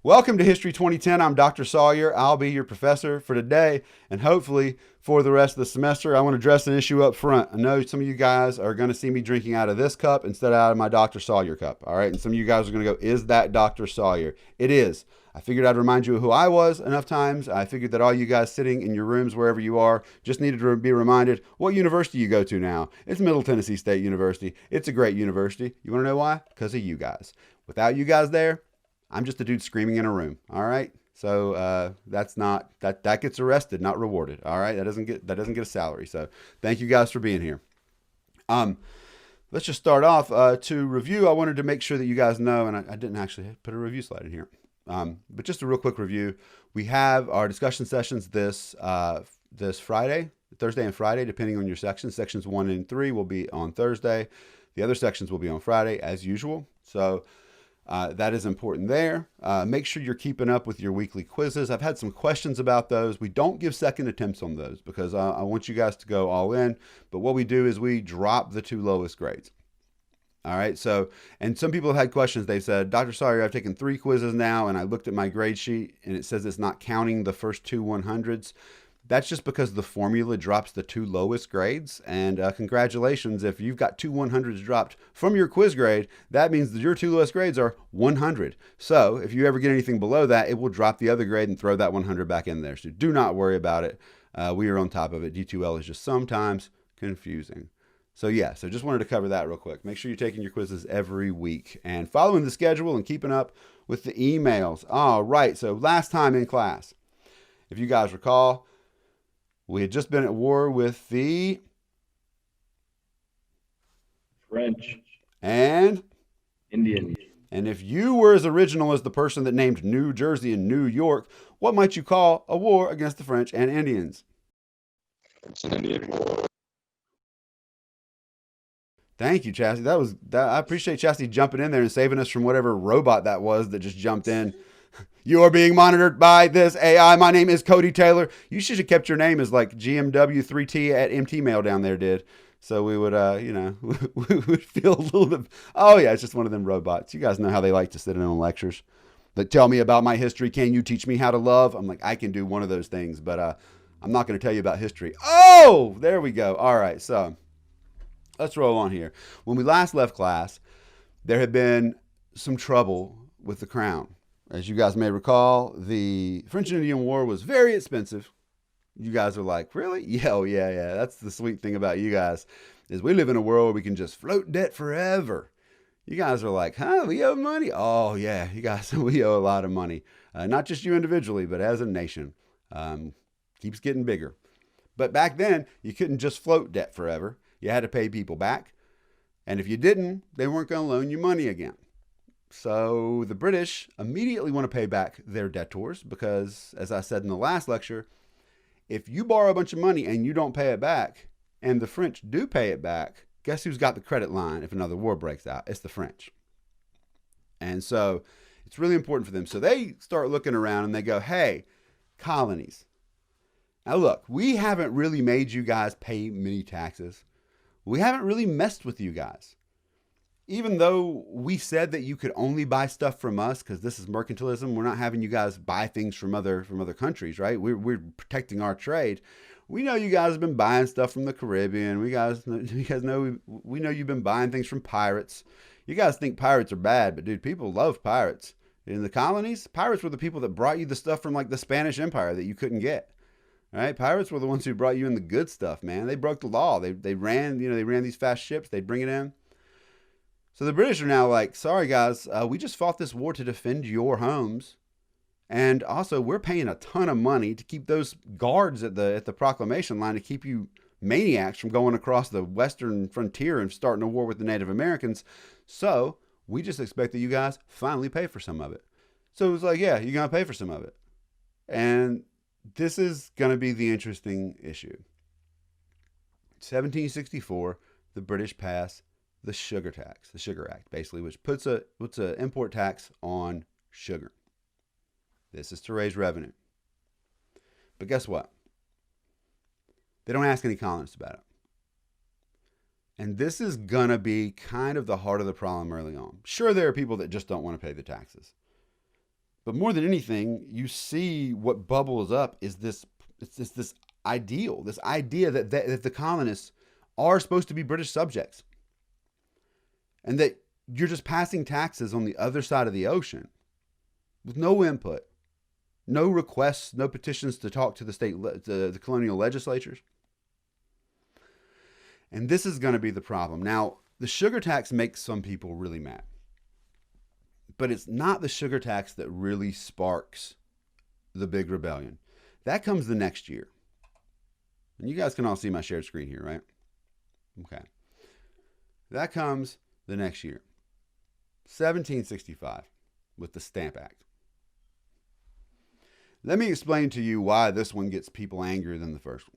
Welcome to History 2010. I'm Dr. Sawyer. I'll be your professor for today and hopefully for the rest of the semester. I want to address an issue up front. I know some of you guys are going to see me drinking out of this cup instead of out of my Dr. Sawyer cup. All right. And some of you guys are going to go, is that Dr. Sawyer? It is. I figured I'd remind you of who I was enough times. I figured that all you guys sitting in your rooms, wherever you are, just needed to be reminded what university you go to now. It's Middle Tennessee State University. It's a great university. You want to know why? Because of you guys. Without you guys there, I'm just a dude screaming in a room. All right. So that's not that gets arrested, not rewarded. All right. That doesn't get a salary. So thank you guys for being here. Let's just start off to review. I wanted to make sure that you guys know, and I didn't actually put a review slide in here, but just a real quick review. We have our discussion sessions this Friday, Thursday and Friday, depending on your section. Sections 1 and 3 will be on Thursday. The other sections will be on Friday as usual. So that is important there. Make sure you're keeping up with your weekly quizzes. I've had some questions about those. We don't give second attempts on those because I want you guys to go all in. But what we do is we drop the 2 lowest grades. All right. So, and some people have had questions. They said, Dr. Sawyer, I've taken 3 quizzes now, and I looked at my grade sheet and it says it's not counting the first 2 100s. That's just because the formula drops the 2 lowest grades. And congratulations, if you've got 2 100s dropped from your quiz grade, that means that your 2 lowest grades are 100. So if you ever get anything below that, it will drop the other grade and throw that 100 back in there. So do not worry about it. We are on top of it. D2L is just sometimes confusing. So yeah, so just wanted to cover that real quick. Make sure you're taking your quizzes every week and following the schedule and keeping up with the emails. All right, so last time in class, if you guys recall, we had just been at war with the French and Indians. And if you were as original as the person that named New Jersey and New York, what might you call a war against the French and Indians? It's an Indian war. Thank you, Chastity. I appreciate Chastity jumping in there and saving us from whatever robot that was that just jumped in. You are being monitored by this AI. My name is Cody Taylor. You should have kept your name as like GMW3T at MTmail down there did. So we would, we would feel a little bit. Oh, yeah, it's just one of them robots. You guys know how they like to sit in on lectures that tell me about my history. Can you teach me how to love? I'm like, I can do one of those things, but I'm not going to tell you about history. Oh, there we go. All right. So let's roll on here. When we last left class, there had been some trouble with the crown. As you guys may recall, the French and Indian War was very expensive. You guys are like, really? Yeah, oh, yeah. That's the sweet thing about you guys is we live in a world where we can just float debt forever. You guys are like, huh? We owe money? Oh, yeah. You guys, we owe a lot of money. Not just you individually, but as a nation. Keeps getting bigger. But back then, you couldn't just float debt forever. You had to pay people back. And if you didn't, they weren't going to loan you money again. So the British immediately want to pay back their debtors because, as I said in the last lecture, if you borrow a bunch of money and you don't pay it back, and the French do pay it back, guess who's got the credit line if another war breaks out? It's the French. And so it's really important for them. So they start looking around and they go, hey, colonies. Now look, we haven't really made you guys pay many taxes. We haven't really messed with you guys. Even though we said that you could only buy stuff from us because this is mercantilism, we're not having you guys buy things from other countries, right? We're protecting our trade. We know you guys have been buying stuff from the Caribbean. You guys know we know you've been buying things from pirates. You guys think pirates are bad, but dude, people love pirates. In the colonies, pirates were the people that brought you the stuff from like the Spanish Empire that you couldn't get. Right? Pirates were the ones who brought you in the good stuff, man. They broke the law. They ran these fast ships. They'd bring it in. So the British are now like, sorry guys, we just fought this war to defend your homes. And also we're paying a ton of money to keep those guards at the proclamation line to keep you maniacs from going across the western frontier and starting a war with the Native Americans. So we just expect that you guys finally pay for some of it. So it was like, yeah, you're going to pay for some of it. And this is going to be the interesting issue. 1764, the British pass the sugar tax, the Sugar Act, basically, which puts an import tax on sugar. This is to raise revenue. But guess what? They don't ask any colonists about it. And this is going to be kind of the heart of the problem early on. Sure, there are people that just don't want to pay the taxes. But more than anything, you see what bubbles up is this ideal, this idea that the colonists are supposed to be British subjects. And that you're just passing taxes on the other side of the ocean with no input, no requests, no petitions to talk to the colonial legislatures. And this is going to be the problem. Now, the sugar tax makes some people really mad. But it's not the sugar tax that really sparks the big rebellion. That comes the next year. And you guys can all see my shared screen here, right? Okay. That comes the next year. 1765 with the Stamp Act. Let me explain to you why this one gets people angrier than the first one.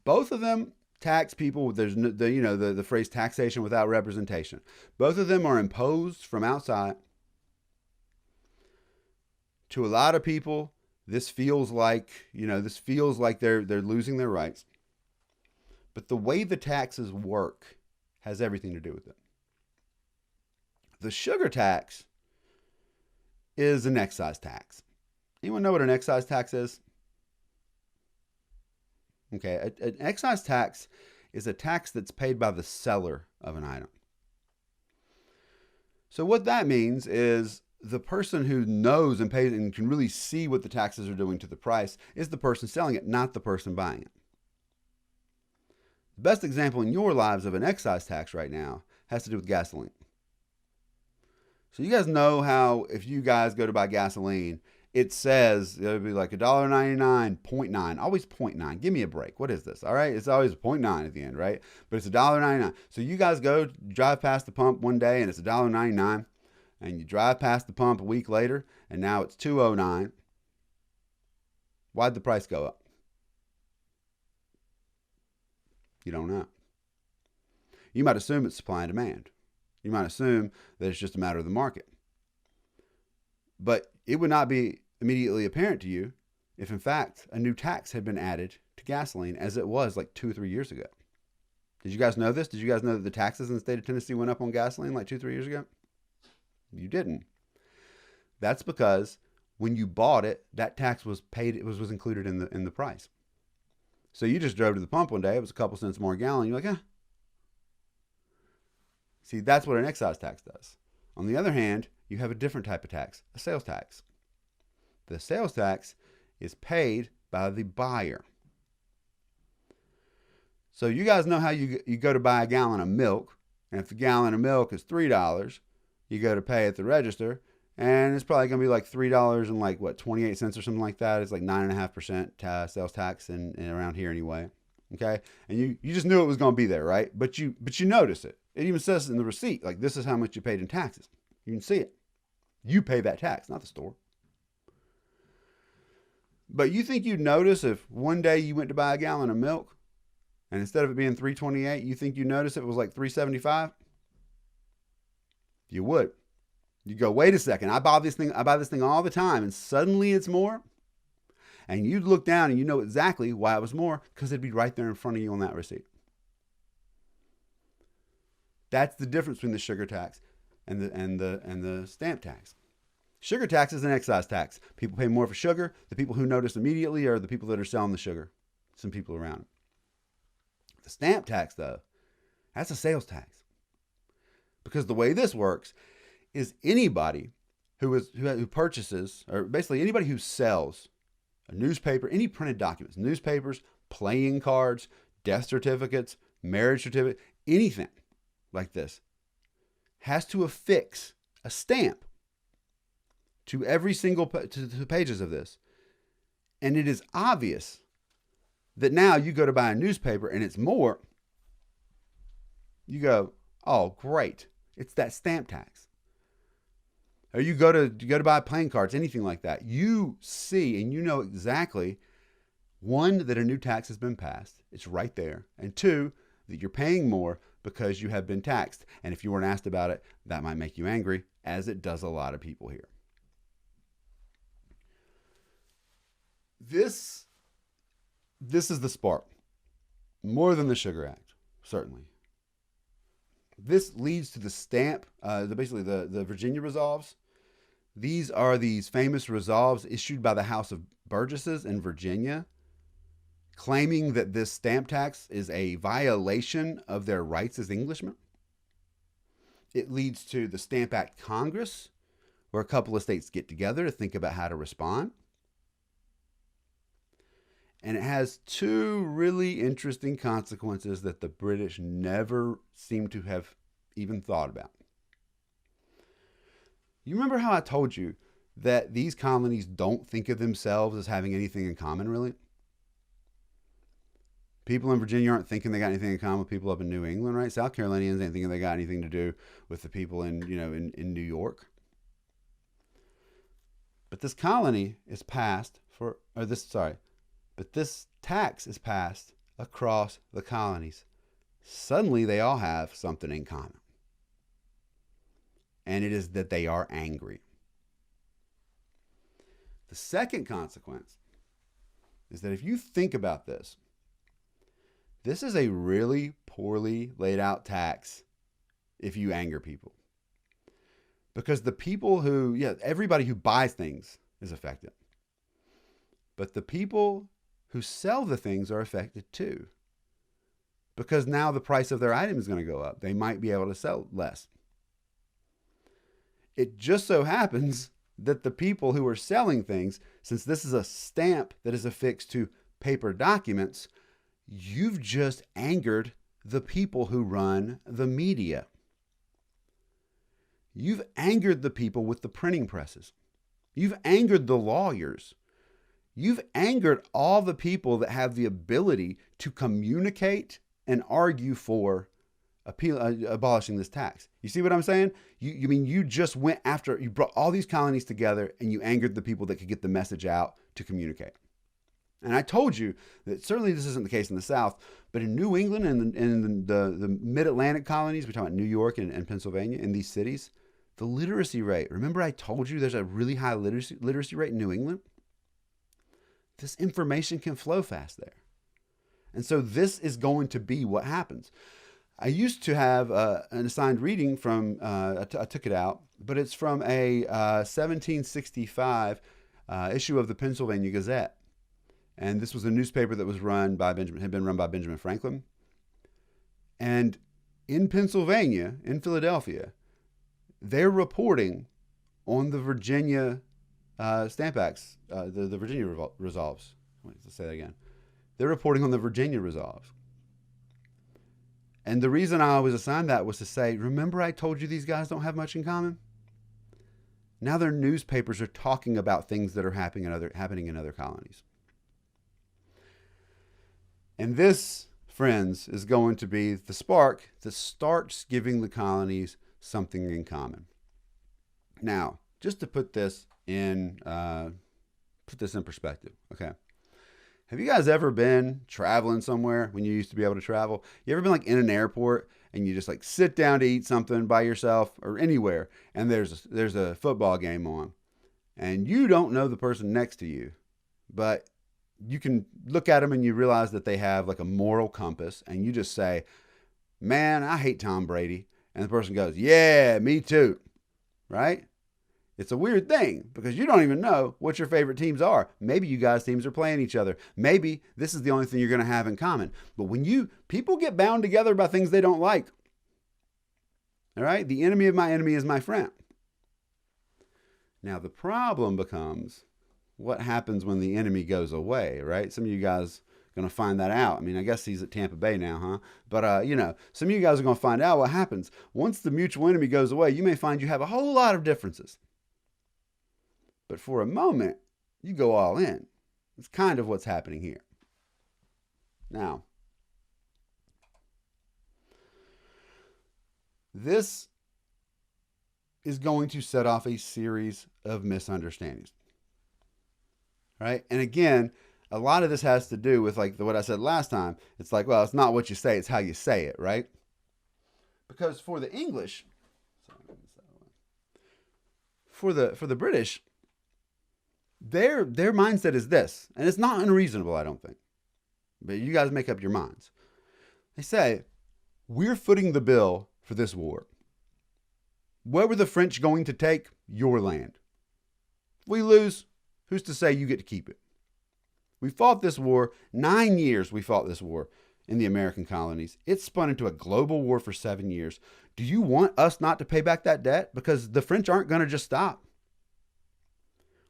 Both of them tax people. There's the phrase taxation without representation. Both of them are imposed from outside. To a lot of people, this feels like they're losing their rights. But the way the taxes work has everything to do with it. The sugar tax is an excise tax. Anyone know what an excise tax is? Okay, an excise tax is a tax that's paid by the seller of an item. So what that means is the person who knows and pays and can really see what the taxes are doing to the price is the person selling it, not the person buying it. The best example in your lives of an excise tax right now has to do with gasoline. So you guys know how if you guys go to buy gasoline, it says it'll be like $1.99, 0.9, always 0.9. Give me a break. What is this? All right. It's always 0.9 at the end, right? But it's $1.99. So you guys go drive past the pump one day and it's $1.99, and you drive past the pump a week later and now it's $2.09. Why'd the price go up? You don't know. You might assume it's supply and demand. You might assume that it's just a matter of the market. But it would not be immediately apparent to you if, in fact, a new tax had been added to gasoline as it was like 2 or 3 years ago. Did you guys know this? Did you guys know that the taxes in the state of Tennessee went up on gasoline like 2 or 3 years ago? You didn't. That's because when you bought it, that tax was paid. It was included in the price. So you just drove to the pump one day. It was a couple cents more a gallon. You're like, See, that's what an excise tax does. On the other hand, you have a different type of tax, a sales tax. The sales tax is paid by the buyer. So you guys know how you go to buy a gallon of milk, and if the gallon of milk is $3, you go to pay at the register, and it's probably going to be like $3 and like, 28 cents or something like that. It's like 9.5% sales tax and around here anyway. Okay? And you just knew it was going to be there, right? But you notice it. It even says in the receipt, like, this is how much you paid in taxes. You can see it. You pay that tax, not the store. But you think you'd notice if one day you went to buy a gallon of milk, and instead of it being $3.28, you think you'd notice it was like $3.75? You would. You go, wait a second, I buy this thing all the time, and suddenly it's more. And you'd look down and you know exactly why it was more, because it'd be right there in front of you on that receipt. That's the difference between the sugar tax and the stamp tax. Sugar tax is an excise tax. People pay more for sugar. The people who notice immediately are the people that are selling the sugar. Some people around. The stamp tax, though, that's a sales tax. Because the way this works is anybody who purchases, or basically anybody who sells a newspaper, any printed documents, newspapers, playing cards, death certificates, marriage certificates, anything like this, has to affix a stamp to every single to the pages of this. And it is obvious that now you go to buy a newspaper and it's more. You go, oh, great. It's that stamp tax. Or you go to buy playing cards, anything like that. You see and you know exactly, one, that a new tax has been passed. It's right there. And two, that you're paying more because you have been taxed. And if you weren't asked about it, that might make you angry, as it does a lot of people here. This is the spark, more than the Sugar Act, certainly. This leads to the stamp, basically the Virginia resolves. These are these famous resolves issued by the House of Burgesses in Virginia, claiming that this stamp tax is a violation of their rights as Englishmen. It leads to the Stamp Act Congress, where a couple of states get together to think about how to respond. And it has two really interesting consequences that the British never seem to have even thought about. You remember how I told you that these colonies don't think of themselves as having anything in common, really? People in Virginia aren't thinking they got anything in common with people up in New England, right? South Carolinians ain't thinking they got anything to do with the people in New York. But this colony is passed but this tax is passed across the colonies. Suddenly they all have something in common. And it is that they are angry. The second consequence is that if you think about this, this is a really poorly laid out tax if you anger people. Because the people everybody who buys things is affected. But the people who sell the things are affected too. Because now the price of their item is going to go up. They might be able to sell less. It just so happens that the people who are selling things, since this is a stamp that is affixed to paper documents, you've just angered the people who run the media. You've angered the people with the printing presses. You've angered the lawyers. You've angered all the people that have the ability to communicate and argue for abolishing this tax. You see what I'm saying? You just went after, you brought all these colonies together and you angered the people that could get the message out to communicate. And I told you that certainly this isn't the case in the South, but in New England and in the mid-Atlantic colonies, we're talking about New York and Pennsylvania, in these cities, the literacy rate, remember I told you there's a really high literacy rate in New England? This information can flow fast there. And so this is going to be what happens. I used to have an assigned reading from, I took it out, but it's from a 1765 issue of the Pennsylvania Gazette. And this was a newspaper that was had been run by Benjamin Franklin. And in Pennsylvania, in Philadelphia, they're reporting on the Virginia Stamp Acts, the Virginia Resolves. Let's say that again. They're reporting on the Virginia Resolves. And the reason I was assigned that was to say, remember I told you these guys don't have much in common? Now their newspapers are talking about things that are happening in other colonies. And this, friends, is going to be the spark that starts giving the colonies something in common. Now, just to put this in perspective, okay? Have you guys ever been traveling somewhere when you used to be able to travel? You ever been like in an airport and you just like sit down to eat something by yourself or anywhere, and there's a football game on, and you don't know the person next to you, but you can look at them and you realize that they have like a moral compass, and you just say, man, I hate Tom Brady. And the person goes, yeah, me too, right? It's a weird thing because you don't even know what your favorite teams are. Maybe you guys' teams are playing each other. Maybe this is the only thing you're going to have in common. But when people get bound together by things they don't like, all right? The enemy of my enemy is my friend. Now the problem becomes what happens when the enemy goes away, right? Some of you guys are going to find that out. I mean, I guess he's at Tampa Bay now, huh? But, some of you guys are going to find out what happens. Once the mutual enemy goes away, you may find you have a whole lot of differences. But for a moment, you go all in. It's kind of what's happening here. Now, this is going to set off a series of misunderstandings. Right? And again, a lot of this has to do with like what I said last time. It's like, well, it's not what you say, it's how you say it, right? Because for the English, for the British, their mindset is this, and it's not unreasonable, I don't think. But you guys make up your minds. They say, we're footing the bill for this war. What were the French going to take? Your land. we lose, who's to say you get to keep it? We fought this war, 9 years we fought this war in the American colonies. It spun into a global war for 7 years. Do you want us not to pay back that debt? Because the French aren't going to just stop.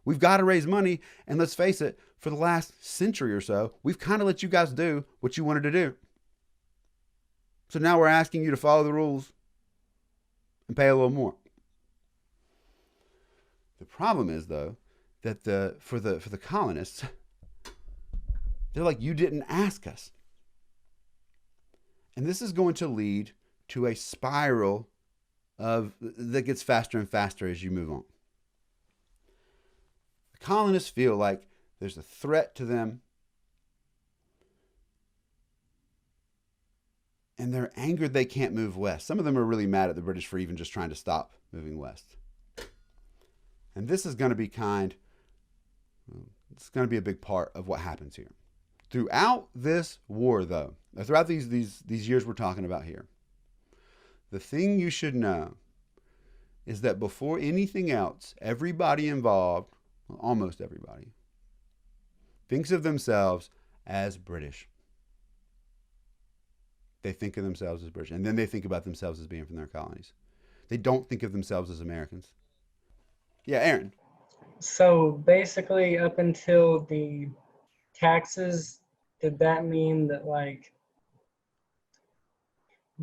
We've got to raise money, and let's face it, for the last century or so, we've kind of let you guys do what you wanted to do. So now we're asking you to follow the rules and pay a little more. The problem is, though, that for the colonists, they're like, you didn't ask us. And this is going to lead to a spiral that gets faster and faster as you move on. The colonists feel like there's a threat to them, and they're angered they can't move west. Some of them are really mad at the British for even just trying to stop moving west. And this is going to be it's going to be a big part of what happens here. Throughout this war, though, throughout these years we're talking about here, the thing you should know is that before anything else, everybody involved, well, almost everybody, thinks of themselves as British. They think of themselves as British, and then they think about themselves as being from their colonies. They don't think of themselves as Americans. Yeah, Aaron. So basically, up until the taxes, did that mean that, like,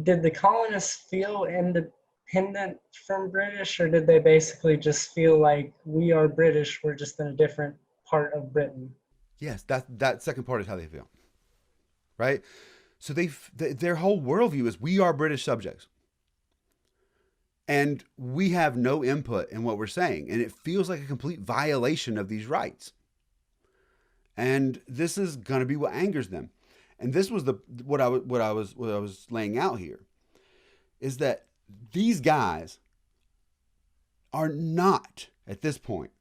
did the colonists feel independent from British, or did they basically just feel like we are British, we're just in a different part of Britain? Yes, that second part is how they feel, right? So their whole worldview is we are British subjects. And we have no input in what we're saying. And it feels like a complete violation of these rights. And this is going to be what angers them. And this was what I was laying out here, is that these guys are not at this point,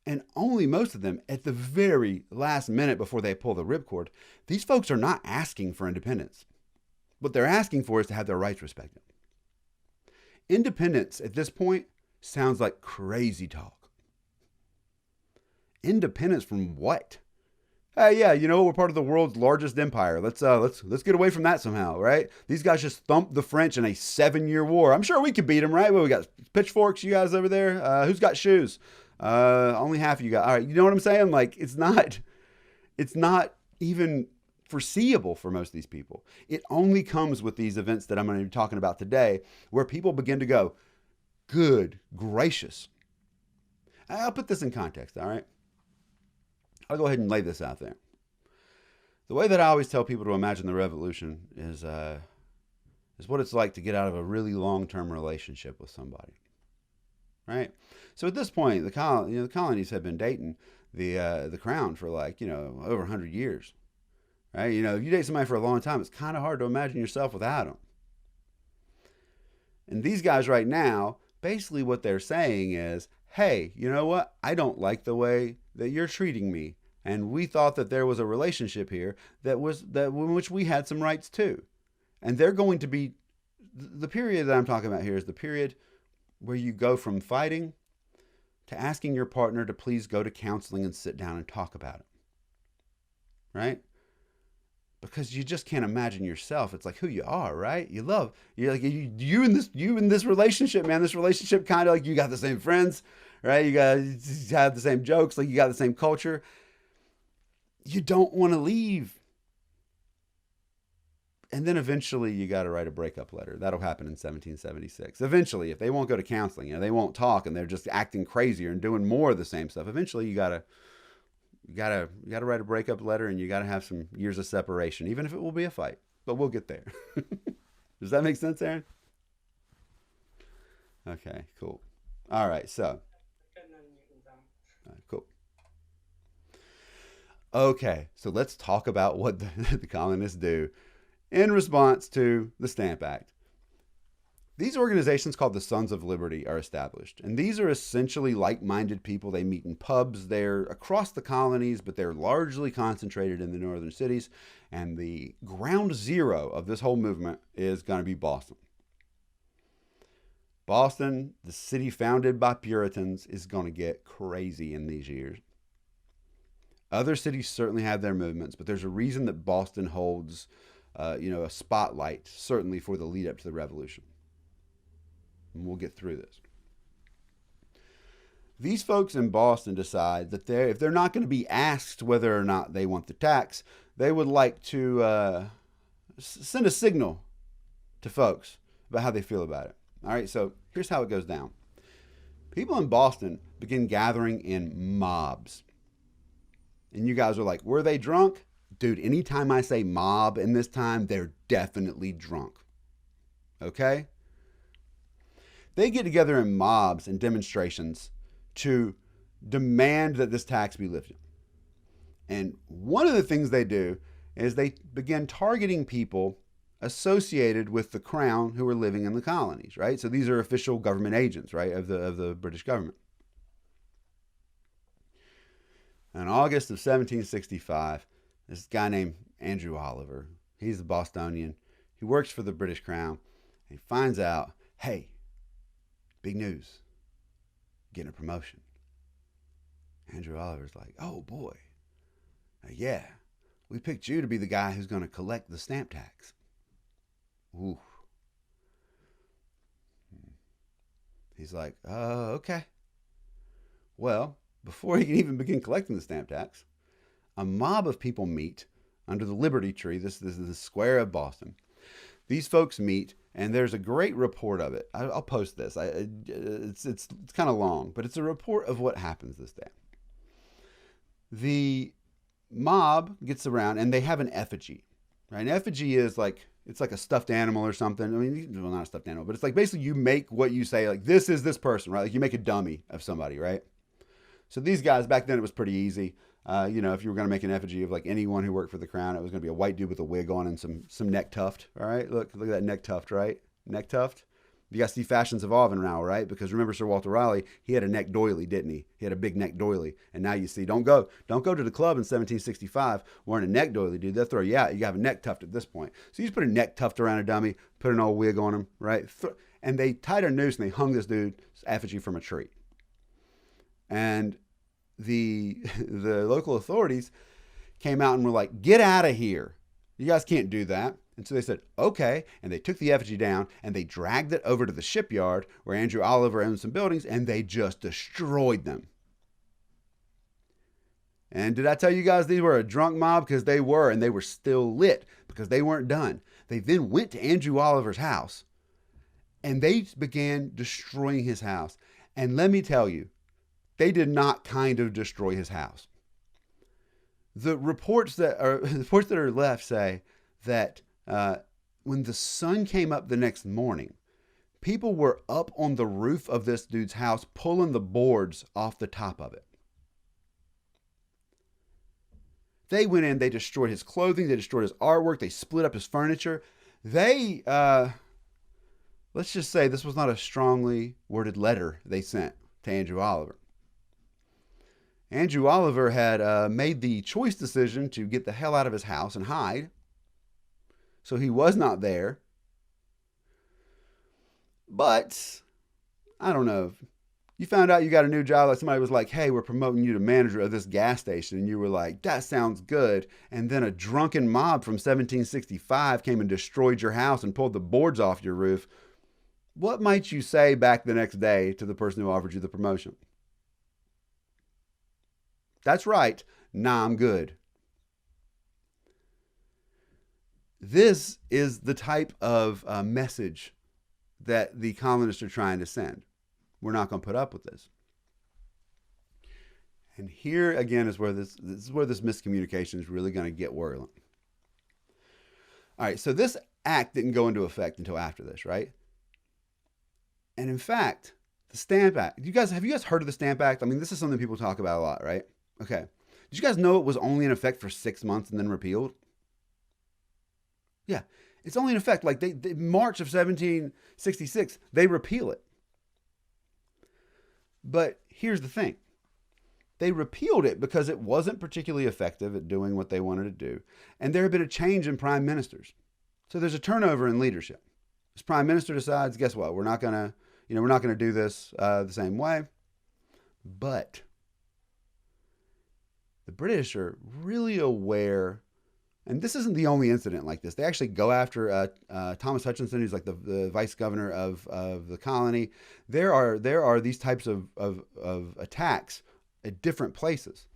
and only most of them at the very last minute before they pull the ripcord, these folks are not asking for independence. What they're asking for is to have their rights respected. Independence at this point sounds like crazy talk. Independence from what? Hey, yeah, you know, we're part of the world's largest empire. Let's get away from that somehow, right? These guys just thumped the French in a 7-year war. I'm sure we could beat them, right? Well, we got pitchforks, you guys over there. Who's got shoes? Only half of you got. All right, you know what I'm saying? Like, it's not even foreseeable for most of these people. It only comes with these events that I'm going to be talking about today, where people begin to go, good gracious. I'll put this in context, all right? I'll go ahead and lay this out there. The way that I always tell people to imagine the revolution is what it's like to get out of a really long-term relationship with somebody, right? So at this point, the colonies have been dating the crown for over 100 years. Right? You know, if you date somebody for a long time, it's kind of hard to imagine yourself without them. And these guys right now, basically what they're saying is, hey, you know what? I don't like the way that you're treating me. And we thought that there was a relationship here that in which we had some rights too. And they're going to be, the period that I'm talking about here is the period where you go from fighting to asking your partner to please go to counseling and sit down and talk about it. Right? Because you just can't imagine yourself. It's like who you are, right? You're like you in this relationship, man. This relationship kind of like you got the same friends, right? You have the same jokes, like you got the same culture. You don't want to leave. And then eventually you got to write a breakup letter. That'll happen in 1776. Eventually, if they won't go to counseling, they won't talk, and they're just acting crazier and doing more of the same stuff. Eventually, you gotta write a breakup letter, and you gotta have some years of separation, even if it will be a fight. But we'll get there. Does that make sense, Aaron? Okay, cool. All right, cool. Okay, so let's talk about what the colonists do in response to the Stamp Act. These organizations called the Sons of Liberty are established, and these are essentially like-minded people. They meet in pubs. They're across the colonies, but they're largely concentrated in the northern cities, and the ground zero of this whole movement is going to be Boston. Boston, the city founded by Puritans, is going to get crazy in these years. Other cities certainly have their movements, but there's a reason that Boston holds, a spotlight, certainly for the lead up to the Revolution. And we'll get through this. These folks in Boston decide that if they're not going to be asked whether or not they want the tax, they would like to send a signal to folks about how they feel about it. All right, so here's how it goes down. People in Boston begin gathering in mobs. And you guys are like, were they drunk? Dude, anytime I say mob in this time, they're definitely drunk. Okay? They get together in mobs and demonstrations to demand that this tax be lifted. And one of the things they do is they begin targeting people associated with the crown who are living in the colonies, right? So these are official government agents, right, of the British government. In August of 1765, this guy named Andrew Oliver, he's a Bostonian, he works for the British Crown, and he finds out, hey, big news, getting a promotion. Andrew Oliver's like, oh boy, yeah, we picked you to be the guy who's going to collect the stamp tax. Ooh. He's like, okay. Well, before he can even begin collecting the stamp tax, a mob of people meet under the Liberty Tree. This is the square of Boston. These folks meet, and there's a great report of it. I'll post this. It's kind of long, but it's a report of what happens this day. The mob gets around, and they have an effigy. Right? An effigy is like, it's like a stuffed animal or something. I mean, well, not a stuffed animal, but it's like basically you make what you say, like this is this person, right? Like you make a dummy of somebody, right? So these guys, back then it was pretty easy. If you were going to make an effigy of like anyone who worked for the crown, it was going to be a white dude with a wig on and some neck tuft. All right, look at that neck tuft, right? Neck tuft. You guys see fashions evolving now, right? Because remember Sir Walter Raleigh, he had a neck doily, didn't he? He had a big neck doily, and now you see, don't go to the club in 1765 wearing a neck doily, dude. They'll throw you out. You have a neck tuft at this point. So you just put a neck tuft around a dummy, put an old wig on him, right? And they tied a noose and they hung this dude's effigy from a tree. And the local authorities came out and were like, get out of here. You guys can't do that. And so they said, okay. And they took the effigy down and they dragged it over to the shipyard where Andrew Oliver owned some buildings, and they just destroyed them. And did I tell you guys these were a drunk mob? Because they were, and they were still lit because they weren't done. They then went to Andrew Oliver's house and they began destroying his house. And let me tell you, they did not kind of destroy his house. The reports that are left say that when the sun came up the next morning, people were up on the roof of this dude's house pulling the boards off the top of it. They went in, they destroyed his clothing, they destroyed his artwork, they split up his furniture. They, let's just say this was not a strongly worded letter they sent to Andrew Oliver. Andrew Oliver had made the choice decision to get the hell out of his house and hide. So he was not there. But, I don't know. You found out you got a new job, like somebody was like, hey, we're promoting you to manager of this gas station. And you were like, that sounds good. And then a drunken mob from 1765 came and destroyed your house and pulled the boards off your roof. What might you say back the next day to the person who offered you the promotion? That's right. Nah, I'm good. This is the type of message that the colonists are trying to send. We're not going to put up with this. And here again is where this miscommunication is really going to get whirling. All right, so this act didn't go into effect until after this, right? And in fact, the Stamp Act. Have you guys heard of the Stamp Act? I mean, this is something people talk about a lot, right? Okay. Did you guys know it was only in effect for 6 months and then repealed? Yeah, it's only in effect like they March of 1766, they repeal it. But here's the thing. They repealed it because it wasn't particularly effective at doing what they wanted to do. And there had been a change in prime ministers. So there's a turnover in leadership. This prime minister decides, guess what? We're not going to, we're not going to do this the same way. But the British are really aware, and this isn't the only incident like this. They actually go after Thomas Hutchinson, who's like the vice governor of the colony. There are these types of attacks at different places.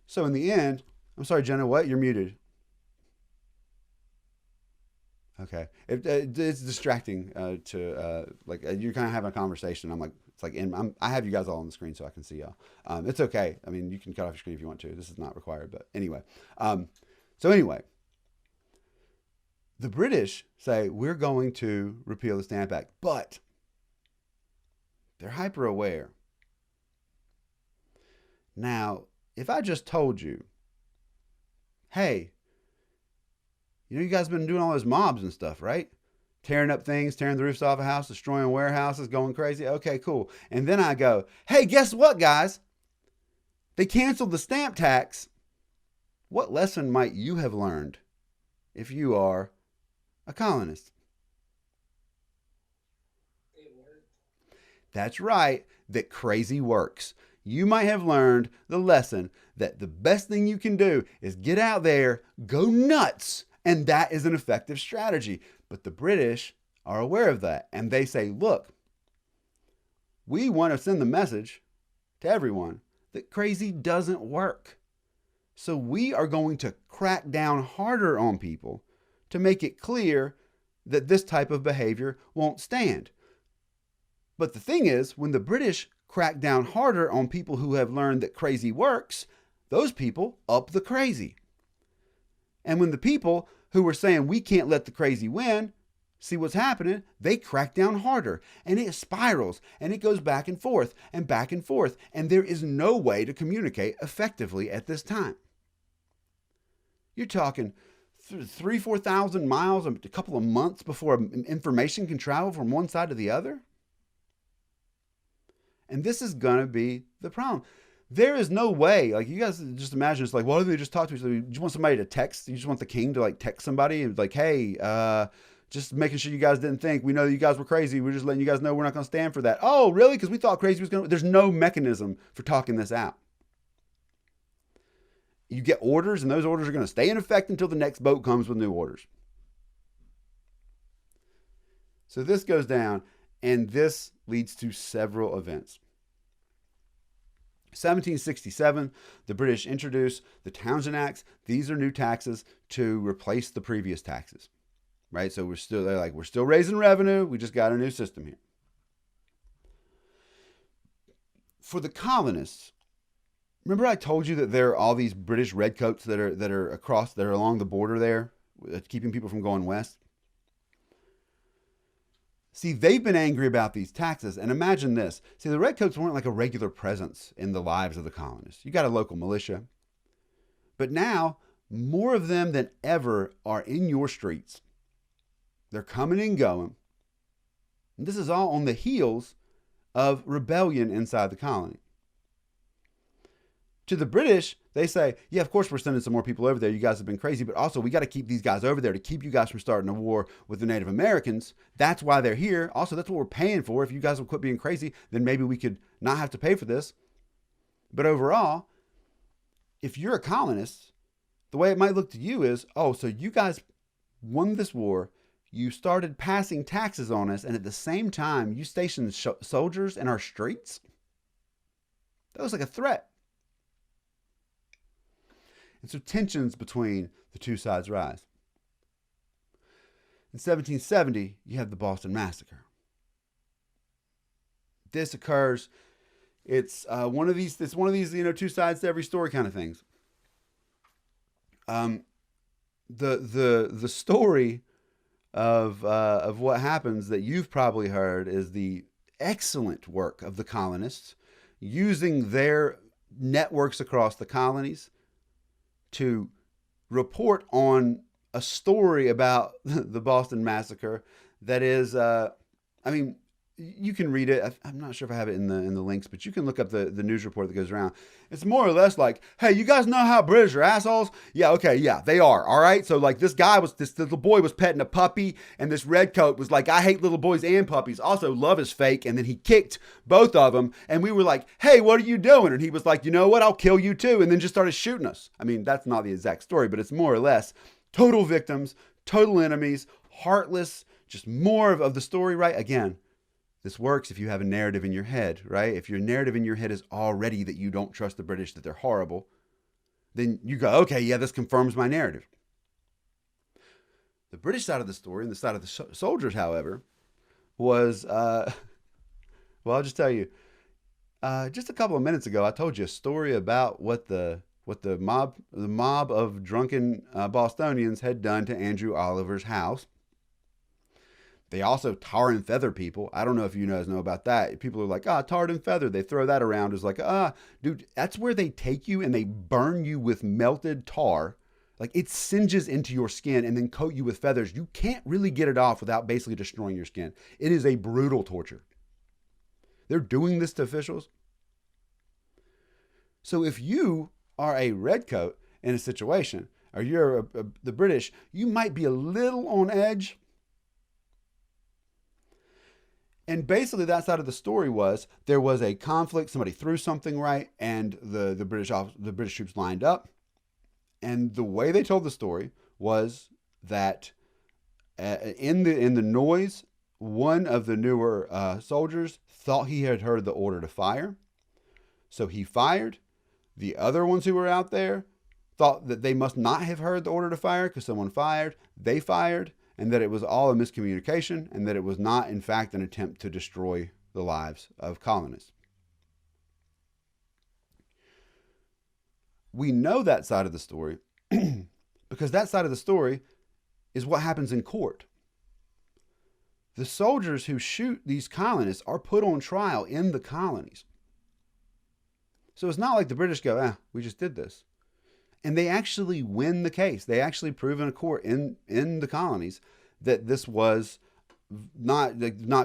So in the end, I'm sorry, Jenna, what? You're muted. Okay. It's distracting you're kind of having a conversation. I'm like, it's like, I have you guys all on the screen so I can see y'all. It's okay. I mean, you can cut off your screen if you want to. This is not required, but anyway. So anyway, the British say, we're going to repeal the Stamp Act, but they're hyper aware. Now, if I just told you, hey, you guys have been doing all those mobs and stuff, right? Tearing up things, tearing the roofs off a house, destroying warehouses, going crazy. Okay, cool. And then I go, hey, guess what, guys? They canceled the stamp tax. What lesson might you have learned if you are a colonist? That's right, that crazy works. You might have learned the lesson that the best thing you can do is get out there, go nuts, and that is an effective strategy. But the British are aware of that, and they say, look, we want to send the message to everyone that crazy doesn't work. So we are going to crack down harder on people to make it clear that this type of behavior won't stand. But the thing is, when the British crack down harder on people who have learned that crazy works, those people up the crazy. And when the people who were saying we can't let the crazy win see what's happening, they crack down harder, and it spirals, and it goes back and forth, and back and forth, and there is no way to communicate effectively at this time. You're talking 4,000 miles, a couple of months before information can travel from one side to the other. And this is going to be the problem. There is no way, like, you guys just imagine, it's like, why don't they just talk to each other? You just want somebody to text? You just want the king to, like, text somebody and, like, hey, just making sure you guys didn't think, we know you guys were crazy. We're just letting you guys know we're not going to stand for that. Oh, really? Because we thought crazy was going to... There's no mechanism for talking this out. You get orders, and those orders are going to stay in effect until the next boat comes with new orders. So this goes down, and this leads to several events. 1767, the British introduce the Townshend Acts. These are new taxes to replace the previous taxes, right? So we're still raising revenue. We just got a new system here. For the colonists, remember I told you that there are all these British redcoats that are along the border there, keeping people from going west? See, they've been angry about these taxes, and imagine this. See, the redcoats weren't like a regular presence in the lives of the colonists. You got a local militia. But now, more of them than ever are in your streets. They're coming and going. And this is all on the heels of rebellion inside the colony. To the British, they say, yeah, of course we're sending some more people over there. You guys have been crazy, but also we got to keep these guys over there to keep you guys from starting a war with the Native Americans. That's why they're here. Also, that's what we're paying for. If you guys will quit being crazy, then maybe we could not have to pay for this. But overall, if you're a colonist, the way it might look to you is, oh, so you guys won this war. You started passing taxes on us, and at the same time, you stationed soldiers in our streets? That was like a threat. And so tensions between the two sides rise. In 1770, you have the Boston Massacre. This occurs. It's one of these, two sides to every story kind of things. The story of what happens that you've probably heard is the excellent work of the colonists using their networks across the colonies to report on a story about the Boston Massacre that is, you can read it. I'm not sure if I have it in the links, but you can look up the news report that goes around. It's more or less like, hey, you guys know how British are assholes? Yeah, okay, yeah, they are. All right. So like this little boy was petting a puppy, and this redcoat was like, I hate little boys and puppies. Also, love is fake. And then he kicked both of them, and we were like, hey, what are you doing? And he was like, you know what? I'll kill you too. And then just started shooting us. I mean, that's not the exact story, but it's more or less total victims, total enemies, heartless, just more of the story, right? Again, this works if you have a narrative in your head, right? If your narrative in your head is already that you don't trust the British, that they're horrible, then you go, okay, yeah, this confirms my narrative. The British side of the story and the side of the soldiers, however, was, well, I'll just tell you, just a couple of minutes ago, I told you a story about what the mob of drunken Bostonians had done to Andrew Oliver's house. They also tar and feather people. I don't know if you guys know about that. People are like, tarred and feathered. They throw that around as like, dude, that's where they take you and they burn you with melted tar. Like it singes into your skin and then coat you with feathers. You can't really get it off without basically destroying your skin. It is a brutal torture. They're doing this to officials. So if you are a redcoat in a situation, or you're the British, you might be a little on edge. And basically that side of the story was there was a conflict. Somebody threw something right, and the British troops lined up. And the way they told the story was that in the noise, one of the newer soldiers thought he had heard the order to fire. So he fired. The other ones who were out there thought that they must not have heard the order to fire because someone fired. They fired. And that it was all a miscommunication, and that it was not, in fact, an attempt to destroy the lives of colonists. We know that side of the story because that side of the story is what happens in court. The soldiers who shoot these colonists are put on trial in the colonies. So it's not like the British go, we just did this. And they actually win the case. They actually prove in a court in the colonies that this was not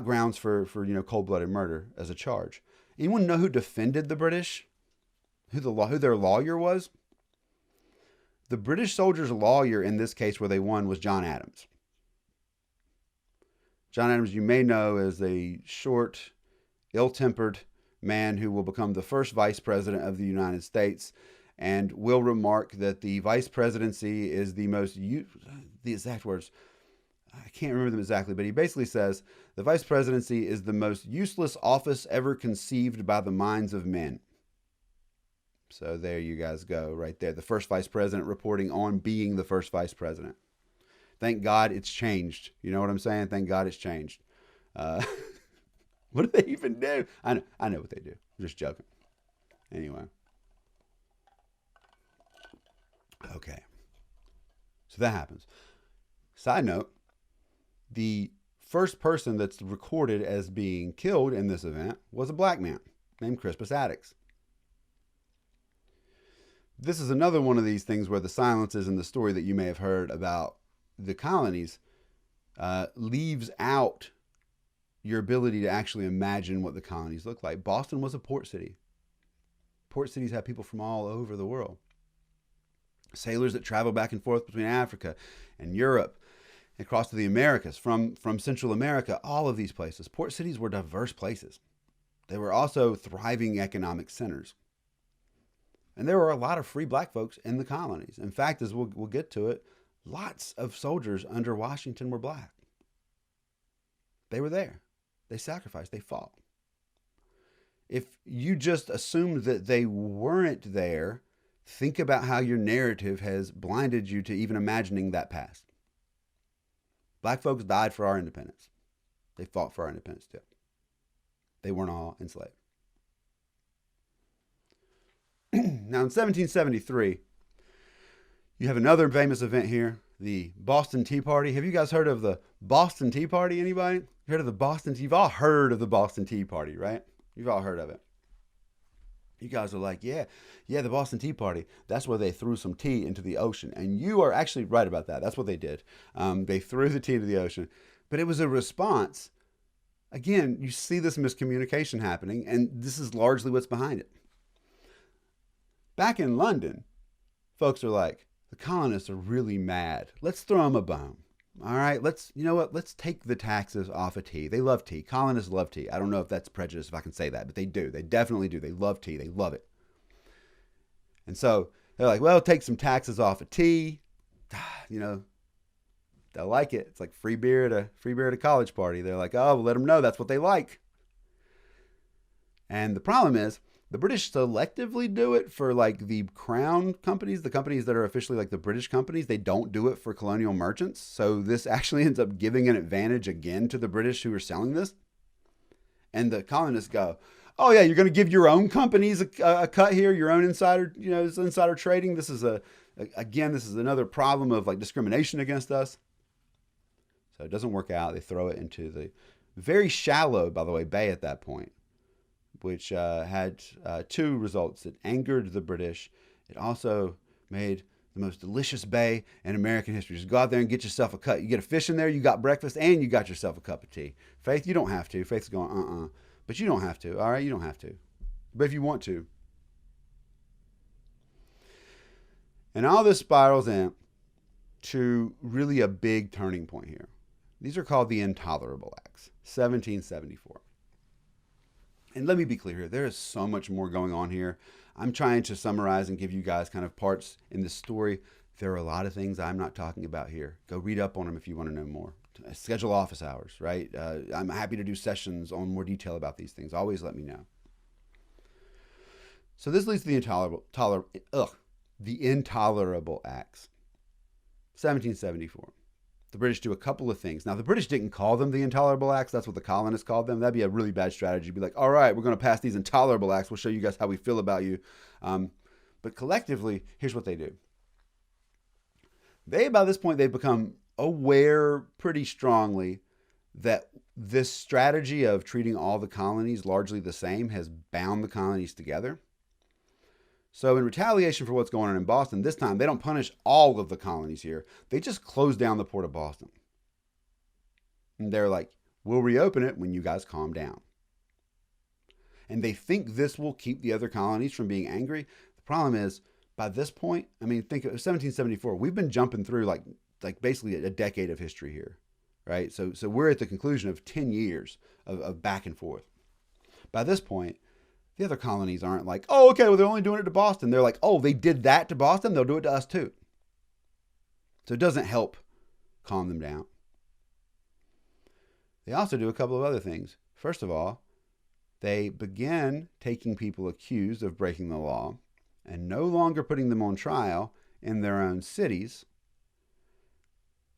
grounds for cold-blooded murder as a charge. Anyone know who defended the British? Who their lawyer was? The British soldiers' lawyer in this case where they won was John Adams. John Adams, you may know, is a short, ill-tempered man who will become the first vice president of the United States. And will remark that the vice presidency is the exact words, I can't remember them exactly, but he basically says the vice presidency is the most useless office ever conceived by the minds of men. So there you guys go, right there. The first vice president reporting on being the first vice president. Thank God it's changed. You know what I'm saying? Thank God it's changed. What do they even do? I know what they do. I'm just joking. Anyway. Okay. So that happens. Side note, the first person that's recorded as being killed in this event was a black man named Crispus Attucks. This is another one of these things where the silences in the story that you may have heard about the colonies leaves out your ability to actually imagine what the colonies look like. Boston was a port city. Port cities have people from all over the world. Sailors that travel back and forth between Africa and Europe, across to the Americas, from Central America, all of these places. Port cities were diverse places. They were also thriving economic centers. And there were a lot of free black folks in the colonies. In fact, as we'll get to it, lots of soldiers under Washington were black. They were there. They sacrificed. They fought. If you just assumed that they weren't there, think about how your narrative has blinded you to even imagining that past. Black folks died for our independence. They fought for our independence too. They weren't all enslaved. Now in 1773, you have another famous event here, the Boston Tea Party. Have you guys heard of the Boston Tea Party? Anybody? Heard of the Boston Tea? You've all heard of the Boston Tea Party, right? You've all heard of it. You guys are like, yeah, the Boston Tea Party. That's where they threw some tea into the ocean. And you are actually right about that. That's what they did. They threw the tea into the ocean. But it was a response Again, you see this miscommunication happening, and this is largely what's behind it. Back in London, folks are like, the colonists are really mad. Let's throw them a bone. All right, you know what? Let's take the taxes off of tea. They love tea. Colonists love tea. I don't know if that's prejudice, if I can say that, but they do. They definitely do. They love tea. They love it. And so they're like, well, take some taxes off of tea. You know, they'll like it. It's like free beer at a college party. They're like, oh, we'll let them know that's what they like. And the problem is, the British selectively do it for like the crown companies, the companies that are officially like the British companies. They don't do it for colonial merchants. So this actually ends up giving an advantage again to the British who are selling this. And the colonists go, oh yeah, you're going to give your own companies a cut here, your own insider, insider trading. This is this is another problem of like discrimination against us. So it doesn't work out. They throw it into the very shallow, by the way, bay at that point, which had two results. It angered the British. It also made the most delicious bay in American history. Just go out there and get yourself a cut. You get a fish in there, you got breakfast, and you got yourself a cup of tea. Faith, you don't have to. Faith's going, But you don't have to, all right? You don't have to. But if you want to. And all this spirals in to really a big turning point here. These are called the Intolerable Acts, 1774. And let me be clear here, there is so much more going on here. I'm trying to summarize and give you guys kind of parts in this story. There are a lot of things I'm not talking about here. Go read up on them if you want to know more. Schedule office hours, right? I'm happy to do sessions on more detail about these things. Always let me know. So this leads to the Intolerable Acts, 1774. The British do a couple of things. Now, the British didn't call them the Intolerable Acts. That's what the colonists called them. That'd be a really bad strategy. Be like, all right, we're going to pass these Intolerable Acts. We'll show you guys how we feel about you. But collectively, here's what they do. By this point, they've become aware pretty strongly that this strategy of treating all the colonies largely the same has bound the colonies together. So in retaliation for what's going on in Boston, this time they don't punish all of the colonies here. They just close down the port of Boston. And they're like, we'll reopen it when you guys calm down. And they think this will keep the other colonies from being angry. The problem is, by this point, I mean, think of 1774. We've been jumping through like basically a decade of history here, right? So we're at the conclusion of 10 years of back and forth. By this point, the other colonies aren't like, oh, okay, well, they're only doing it to Boston. They're like, oh, they did that to Boston, they'll do it to us too. So it doesn't help calm them down. They also do a couple of other things. First of all, they begin taking people accused of breaking the law and no longer putting them on trial in their own cities.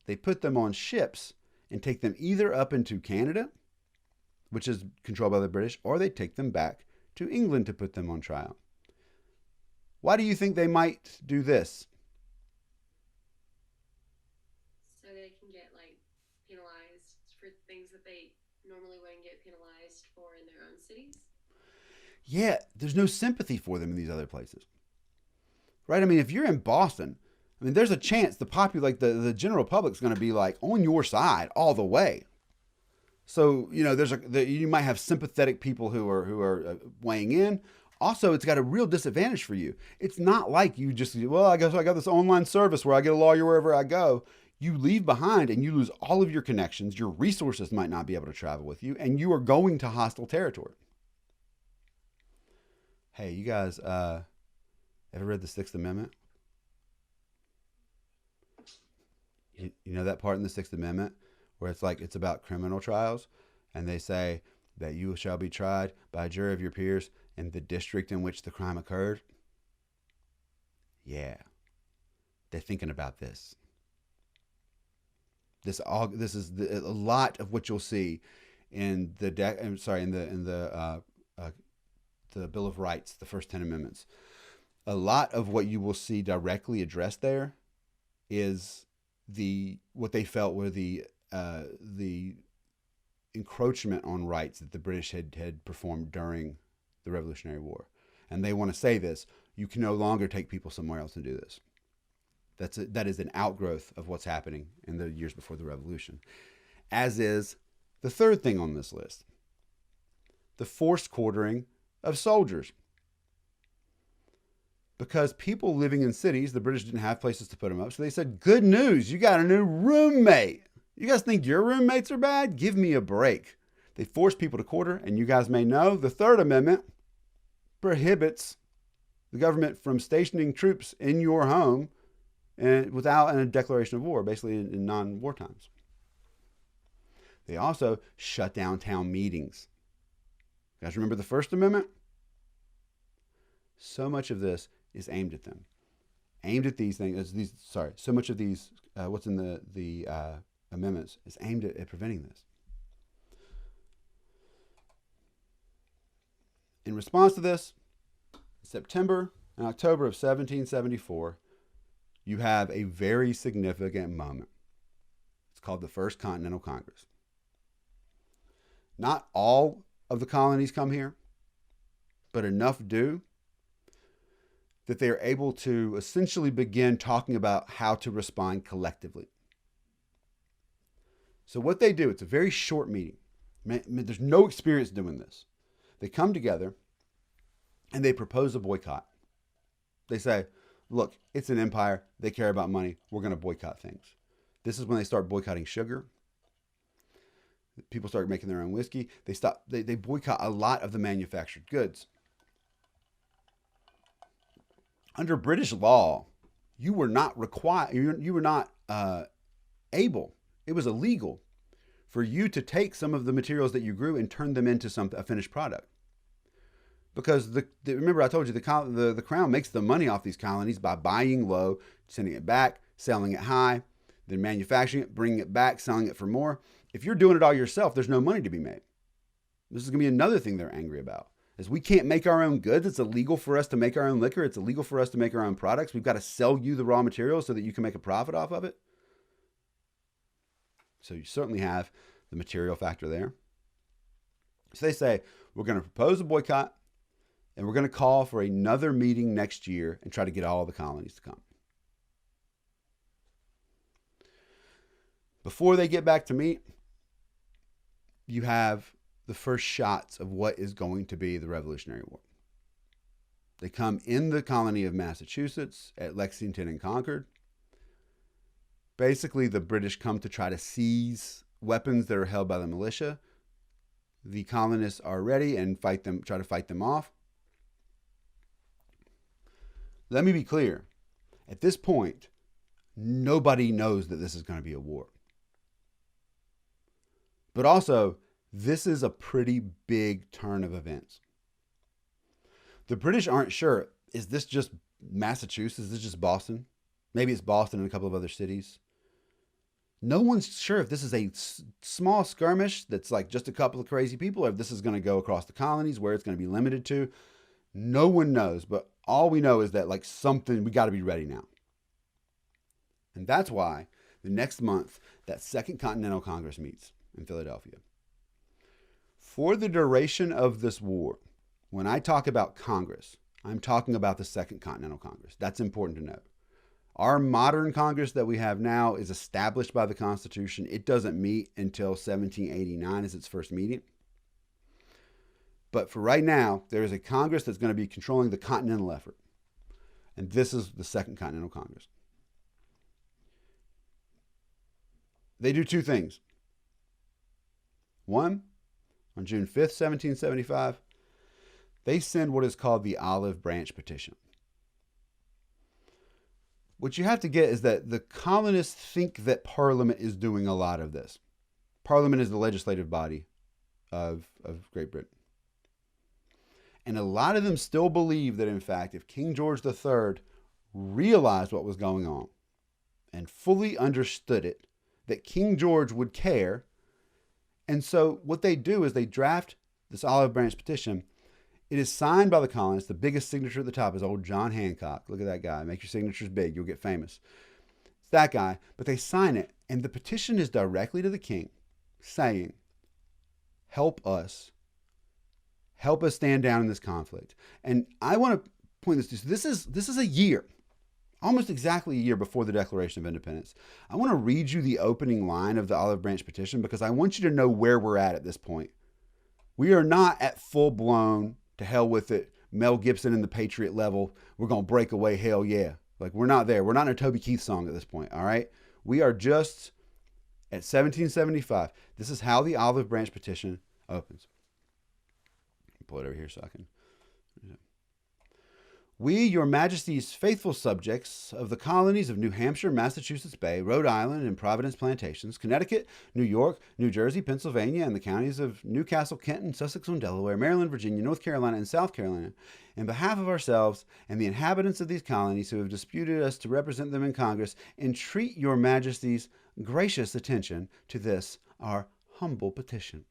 They put them on ships and take them either up into Canada, which is controlled by the British, or they take them back to England to put them on trial. Why do you think they might do this? So they can get penalized for things that they normally wouldn't get penalized for in their own cities? Yeah, there's no sympathy for them in these other places. Right? I mean, if you're in Boston, I mean, there's a chance the general public's going to be on your side all the way. So, you might have sympathetic people who are weighing in. Also, it's got a real disadvantage for you. It's not like you just, I guess I got this online service where I get a lawyer wherever I go. You leave behind and you lose all of your connections. Your resources might not be able to travel with you, and you are going to hostile territory. Hey, you guys ever read the Sixth Amendment? You know that part in the Sixth Amendment where it's about criminal trials, and they say that you shall be tried by a jury of your peers in the district in which the crime occurred? Yeah, they're thinking about this. This is a lot of what you'll see in the Bill of Rights, the first 10 amendments. A lot of what you will see directly addressed there is what they felt were the encroachment on rights that the British had performed during the Revolutionary War. And they want to say this: you can no longer take people somewhere else and do this. That is an outgrowth of what's happening in the years before the Revolution, as is The third thing on this list, the forced quartering of soldiers. Because people living in cities, the British didn't have places to put them up. So they said, good news, you got a new roommate. You guys think your roommates are bad? Give me a break. They forced people to quarter, and you guys may know the Third Amendment prohibits the government from stationing troops in your home and without a declaration of war, basically in non-war times. They also shut down town meetings. You guys remember the First Amendment? So much of this is aimed at them, aimed at these things. So much of these, what's in the amendments, is aimed at preventing this. In response to this, September and October of 1774, you have a very significant moment. It's called the First Continental Congress. Not all of the colonies come here, but enough do that they are able to essentially begin talking about how to respond collectively. So what they do, it's a very short meeting. There's no experience doing this. They come together and they propose a boycott. They say, look, it's an empire. They care about money. We're going to boycott things. This is when they start boycotting sugar. People start making their own whiskey. They boycott a lot of the manufactured goods. Under British law, you were not required, you were not able, it was illegal for you to take some of the materials that you grew and turn them into a finished product. Because remember I told you the crown makes the money off these colonies by buying low, sending it back, selling it high, then manufacturing it, bringing it back, selling it for more. If you're doing it all yourself, there's no money to be made. This is going to be another thing they're angry about. Is we can't make our own goods. It's illegal for us to make our own liquor. It's illegal for us to make our own products. We've got to sell you the raw materials so that you can make a profit off of it. So you certainly have the material factor there. So they say, we're going to propose a boycott and we're going to call for another meeting next year and try to get all the colonies to come. Before they get back to meet, you have the first shots of what is going to be the Revolutionary War. They come in the colony of Massachusetts at Lexington and Concord. Basically, the British come to try to seize weapons that are held by the militia. The colonists are ready and try to fight them off. Let me be clear. At this point, nobody knows that this is going to be a war. But also, this is a pretty big turn of events. The British aren't sure, is this just Massachusetts? Is this just Boston? Maybe it's Boston and a couple of other cities. No one's sure if this is a small skirmish that's like just a couple of crazy people, or if this is going to go across the colonies, where it's going to be limited to. No one knows, but all we know is that like something, we got to be ready now. And that's why the next month, that Second Continental Congress meets in Philadelphia. For the duration of this war, when I talk about Congress, I'm talking about the Second Continental Congress. That's important to note. Our modern Congress that we have now is established by the Constitution. It doesn't meet until 1789 as its first meeting. But for right now, there is a Congress that's going to be controlling the continental effort. And this is the Second Continental Congress. They do two things. One, on June 5th, 1775, they send what is called the Olive Branch Petition. What you have to get is that the colonists think that Parliament is doing a lot of this. Parliament is the legislative body of Great Britain. And a lot of them still believe that, in fact, if King George III realized what was going on and fully understood it, that King George would care. And so what they do is they draft this Olive Branch Petition. It is signed by the colonists. The biggest signature at the top is old John Hancock. Look at that guy. Make your signatures big. You'll get famous. It's that guy. But they sign it. And the petition is directly to the king saying, help us. Help us stand down in this conflict. And I want to point this to you. This is a year. almost exactly a year before the Declaration of Independence. I want to read you the opening line of the Olive Branch Petition because I want you to know where we're at this point. We are not at full-blown, to hell with it, Mel Gibson and the Patriot level. We're going to break away, hell yeah. Like, we're not there. We're not in a Toby Keith song at this point, all right? We are just at 1775. This is how the Olive Branch Petition opens. Pull it over here so I can... We, your majesty's faithful subjects of the colonies of New Hampshire, Massachusetts Bay, Rhode Island, and Providence Plantations, Connecticut, New York, New Jersey, Pennsylvania, and the counties of Newcastle, Kenton, Sussex, and Delaware, Maryland, Virginia, North Carolina, and South Carolina, in behalf of ourselves and the inhabitants of these colonies who have disputed us to represent them in Congress, entreat your majesty's gracious attention to this, our humble petition.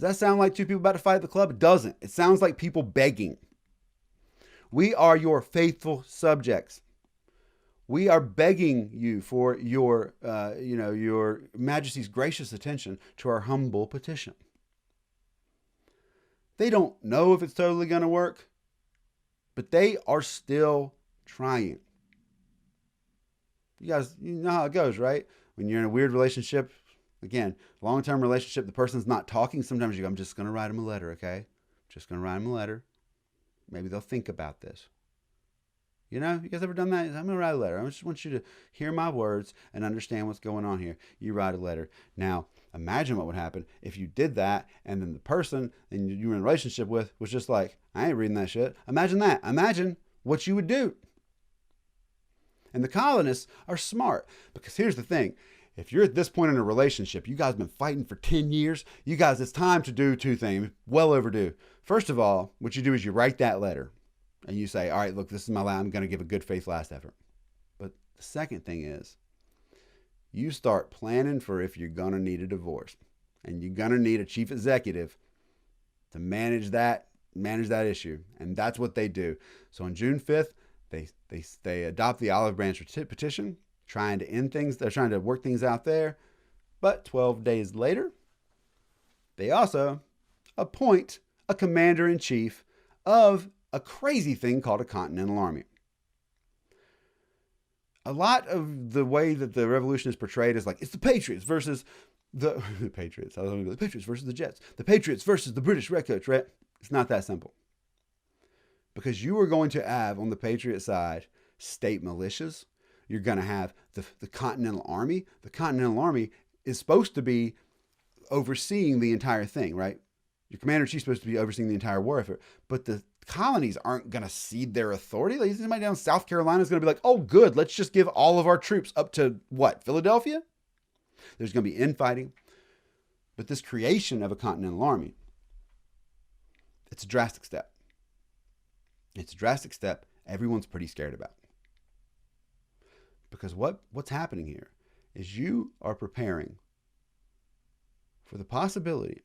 Does that sound like two people about to fight at the club? It doesn't. It sounds like people begging. We are your faithful subjects. We are begging you for your majesty's gracious attention to our humble petition. They don't know if it's totally going to work, but they are still trying. You guys, you know how it goes, right? When you're in a weird relationship, again, long-term relationship, the person's not talking. Sometimes you go, I'm just going to write them a letter, okay? Just going to write them a letter. Maybe they'll think about this. You know, you guys ever done that? I'm going to write a letter. I just want you to hear my words and understand what's going on here. You write a letter. Now, imagine what would happen if you did that and then the person and you were in a relationship with was just like, I ain't reading that shit. Imagine that. Imagine what you would do. And the colonists are smart because here's the thing. If you're at this point in a relationship, you guys have been fighting for 10 years, you guys, it's time to do two things, well overdue. First of all, what you do is you write that letter and you say, all right, look, this is my last, I'm going to give a good faith last effort. But the second thing is you start planning for if you're going to need a divorce and you're going to need a chief executive to manage that issue. And that's what they do. So on June 5th, they adopt the Olive Branch Petition, trying to end things. They're trying to work things out there. But 12 days later, they also appoint a commander-in-chief of a crazy thing called a Continental Army. A lot of the way that the revolution is portrayed is like, it's the Patriots versus the Patriots. I was going to go, the Patriots versus the Jets. The Patriots versus the British Redcoats, right? It's not that simple. Because you are going to have, on the Patriot side, state militias. You're going to have the Continental Army. The Continental Army is supposed to be overseeing the entire thing, right? Your commander-in-chief is supposed to be overseeing the entire war effort. But the colonies aren't going to cede their authority. Like, somebody down in South Carolina is going to be like, oh, good, let's just give all of our troops up to, what, Philadelphia? There's going to be infighting. But this creation of a Continental Army, it's a drastic step. It's a drastic step everyone's pretty scared about. Because what's happening here is you are preparing for the possibility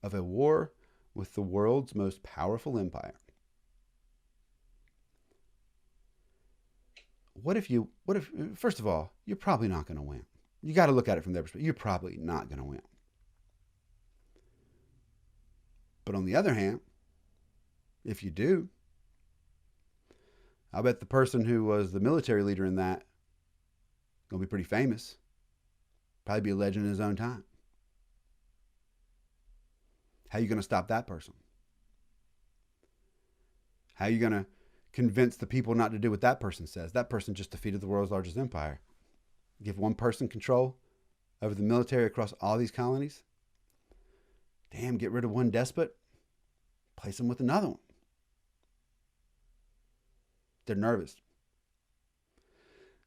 of a war with the world's most powerful empire. What if, first of all, you're probably not going to win. You got to look at it from their perspective. You're probably not going to win. But on the other hand, if you do, I bet the person who was the military leader in that going to be pretty famous. Probably be a legend in his own time. How are you going to stop that person? How are you going to convince the people not to do what that person says? That person just defeated the world's largest empire. Give one person control over the military across all these colonies. Damn, get rid of one despot. Place him with another one. They're nervous.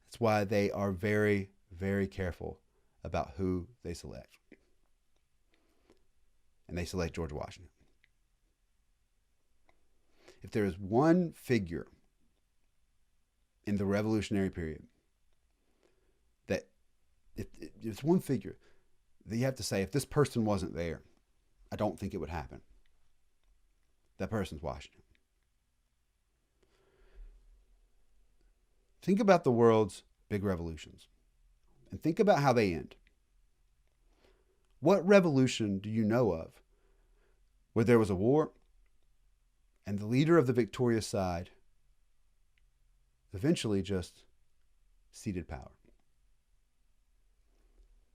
That's why they are very, very careful about who they select. And they select George Washington. If there is one figure in the Revolutionary period that, if it's one figure that you have to say, if this person wasn't there, I don't think it would happen. That person's Washington. Think about the world's big revolutions and think about how they end. What revolution do you know of where there was a war And the leader of the victorious side eventually just ceded power.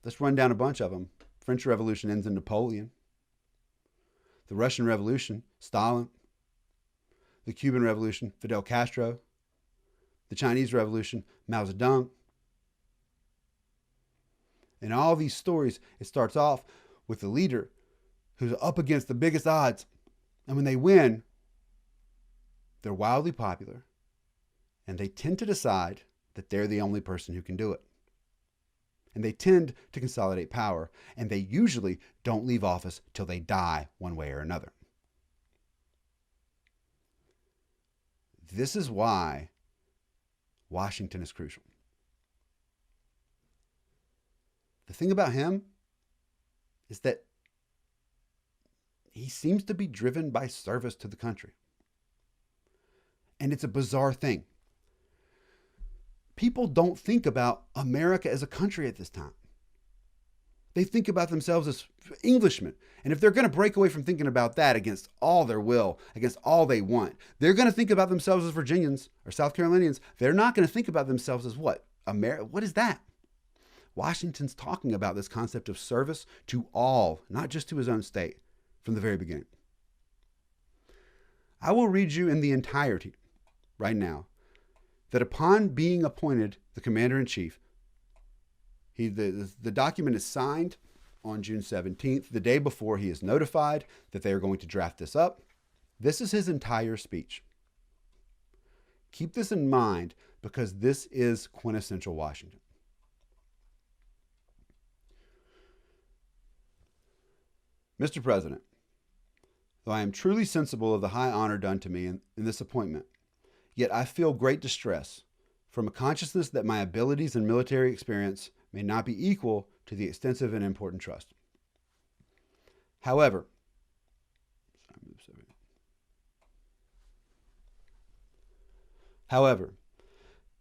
Let's run down a bunch of them. French Revolution ends in Napoleon. The Russian Revolution, Stalin. The Cuban Revolution, Fidel Castro. The Chinese Revolution, Mao Zedong. In all these stories, it starts off with the leader who's up against the biggest odds. And when they win, they're wildly popular. And they tend to decide that they're the only person who can do it. And they tend to consolidate power. And they usually don't leave office till they die one way or another. This is why Washington is crucial. The thing about him is that he seems to be driven by service to the country. And it's a bizarre thing. People don't think about America as a country at this time. They think about themselves as Englishmen. And if they're going to break away from thinking about that against all their will, against all they want, they're going to think about themselves as Virginians or South Carolinians. They're not going to think about themselves as what? What is that? Washington's talking about this concept of service to all, not just to his own state, from the very beginning. I will read you in the entirety right now that upon being appointed the commander-in-chief, the document is signed on June 17th, the day before he is notified that they are going to draft this up. This is his entire speech. Keep this in mind because this is quintessential Washington. Mr. President, though I am truly sensible of the high honor done to me in this appointment, yet I feel great distress from a consciousness that my abilities and military experience may not be equal to the extensive and important trust. However,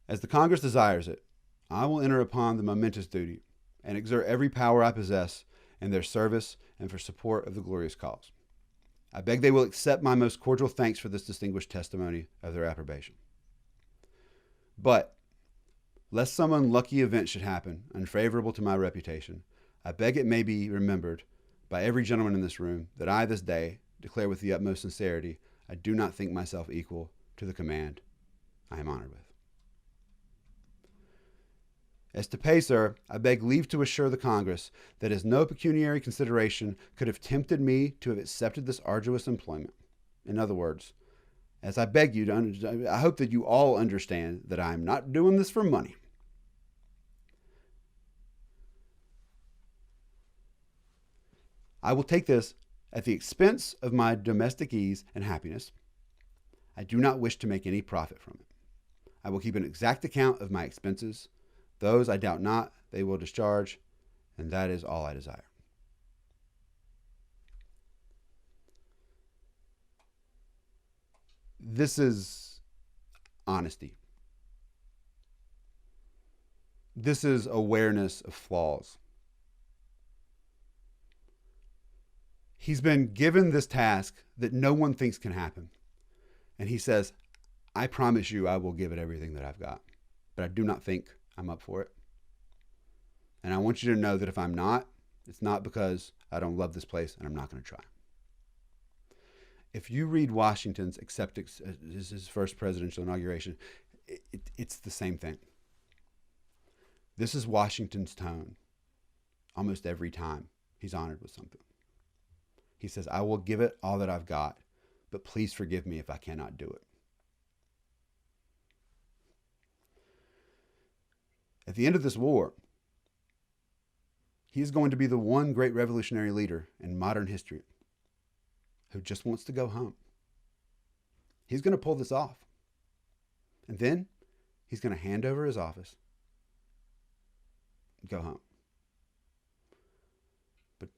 as the Congress desires it, I will enter upon the momentous duty and exert every power I possess in their service and for support of the glorious cause. I beg they will accept my most cordial thanks for this distinguished testimony of their approbation. But, lest some unlucky event should happen unfavorable to my reputation, I beg it may be remembered by every gentleman in this room that I this day declare with the utmost sincerity I do not think myself equal to the command I am honored with. As to pay, sir, I beg leave to assure the Congress that as no pecuniary consideration could have tempted me to have accepted this arduous employment. In other words, as I beg you to I hope that you all understand that I am not doing this for money. I will take this at the expense of my domestic ease and happiness. I do not wish to make any profit from it. I will keep an exact account of my expenses. Those I doubt not they will discharge, and that is all I desire. This is honesty. This is awareness of flaws. He's been given this task that no one thinks can happen. And he says, I promise you I will give it everything that I've got. But I do not think I'm up for it. And I want you to know that if I'm not, it's not because I don't love this place and I'm not going to try. If you read Washington's acceptance, his first presidential inauguration, it's the same thing. This is Washington's tone almost every time he's honored with something. He says, I will give it all that I've got, but please forgive me if I cannot do it. At the end of this war, he is going to be the one great revolutionary leader in modern history who just wants to go home. He's going to pull this off. And then he's going to hand over his office and go home. But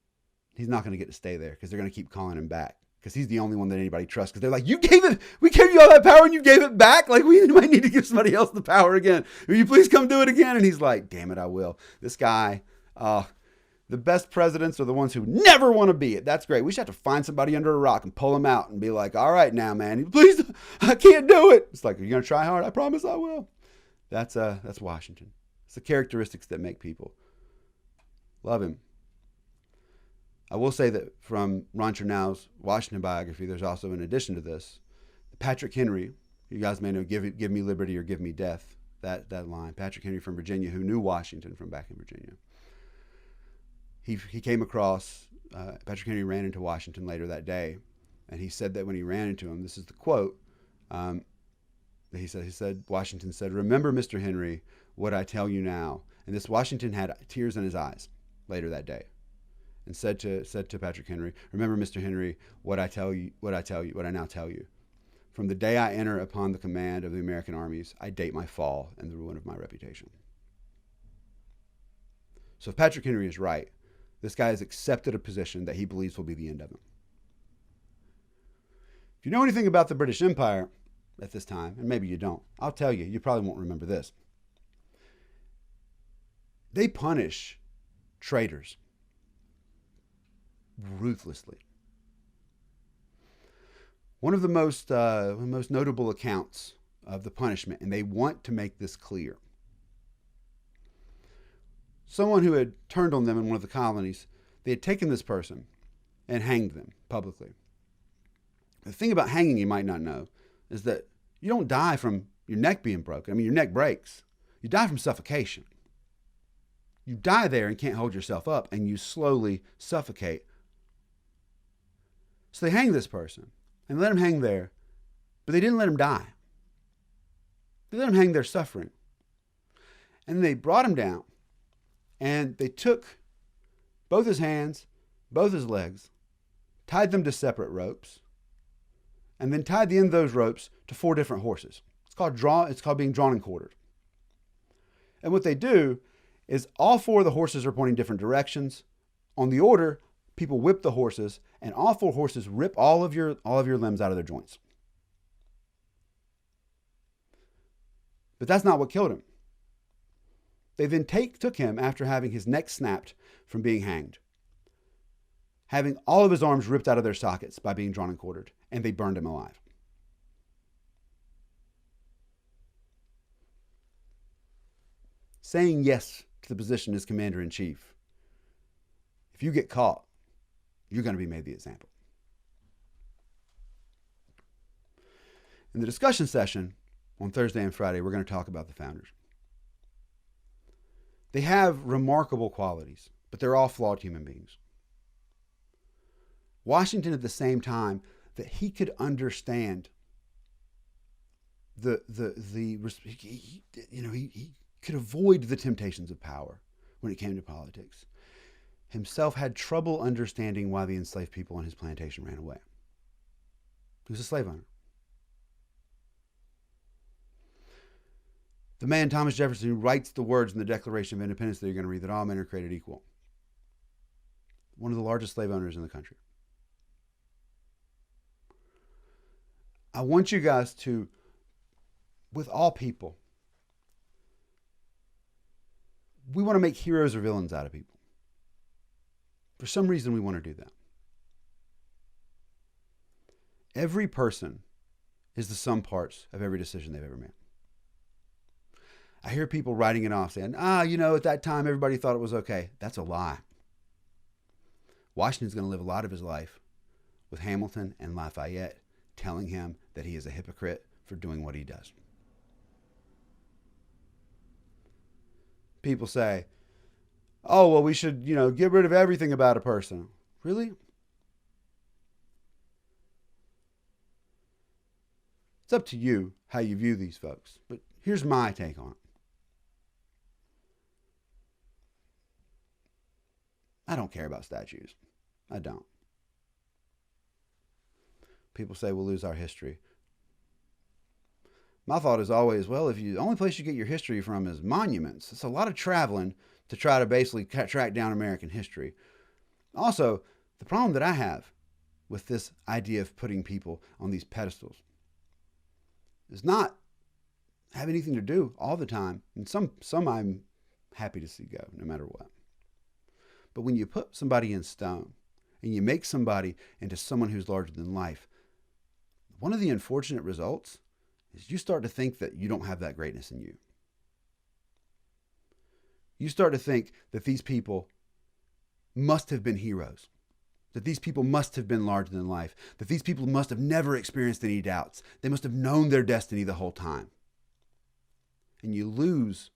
he's not going to get to stay there because they're going to keep calling him back because he's the only one that anybody trusts because they're like, we gave you all that power and you gave it back. Like, we might need to give somebody else the power again. Will you please come do it again? And he's like, damn it, I will. This guy, The best presidents are the ones who never want to be it. That's great. We should have to find somebody under a rock and pull them out and be like, all right now, man, please, I can't do it. It's like, are you going to try hard? I promise I will. That's Washington. It's the characteristics that make people love him. I will say that from Ron Chernow's Washington biography, there's also, in addition to this, Patrick Henry. You guys may know give me liberty or give me death. That line. Patrick Henry from Virginia, who knew Washington from back in Virginia. He came across, Patrick Henry ran into Washington later that day, and he said that when he ran into him, this is the quote, he said, Washington said, "Remember, Mr. Henry, what I tell you now." And this Washington had tears in his eyes later that day, and said to Patrick Henry, "Remember, Mr. Henry, what I now tell you. From the day I enter upon the command of the American armies, I date my fall and the ruin of my reputation." So if Patrick Henry is right, this guy has accepted a position that he believes will be the end of him. If you know anything about the British Empire at this time, and maybe you don't, I'll tell you, you probably won't remember this. They punish traitors ruthlessly. One of the most notable accounts of the punishment, and they want to make this clear. Someone who had turned on them in one of the colonies, they had taken this person and hanged them publicly. The thing about hanging you might not know is that you don't die from your neck being broken. I mean, your neck breaks. You die from suffocation. You die there and can't hold yourself up, and you slowly suffocate. So they hang this person and let him hang there, but they didn't let him die. They let him hang there suffering. And they brought him down, and they took both his hands, both his legs, tied them to separate ropes, and then tied the end of those ropes to 4 different horses. It's called being drawn and quartered. And what they do is all 4 of the horses are pointing different directions. On the order, people whip the horses, and all 4 horses rip all of your limbs out of their joints. But that's not what killed him. They then took him after having his neck snapped from being hanged, having all of his arms ripped out of their sockets by being drawn and quartered, and they burned him alive. Saying yes to the position as commander-in-chief, if you get caught, you're going to be made the example. In the discussion session on Thursday and Friday, we're going to talk about the founders. They have remarkable qualities, but they're all flawed human beings. Washington, at the same time that he could understand he could avoid the temptations of power when it came to politics, himself had trouble understanding why the enslaved people on his plantation ran away. He was a slave owner. The man, Thomas Jefferson, who writes the words in the Declaration of Independence that you're going to read, that all men are created equal. One of the largest slave owners in the country. I want you guys to, with all people, we want to make heroes or villains out of people. For some reason, we want to do that. Every person is the sum parts of every decision they've ever made. I hear people writing it off saying, at that time, everybody thought it was okay. That's a lie. Washington's going to live a lot of his life with Hamilton and Lafayette telling him that he is a hypocrite for doing what he does. People say, oh, well, we should, get rid of everything about a person. Really? It's up to you how you view these folks. But here's my take on it. I don't care about statues. I don't. People say we'll lose our history. My thought is always, well, the only place you get your history from is monuments. It's a lot of traveling to try to basically track down American history. Also, the problem that I have with this idea of putting people on these pedestals is not have anything to do all the time. And some I'm happy to see go, no matter what. But when you put somebody in stone and you make somebody into someone who's larger than life, one of the unfortunate results is you start to think that you don't have that greatness in you. You start to think that these people must have been heroes, that these people must have been larger than life, that these people must have never experienced any doubts. They must have known their destiny the whole time. And you lose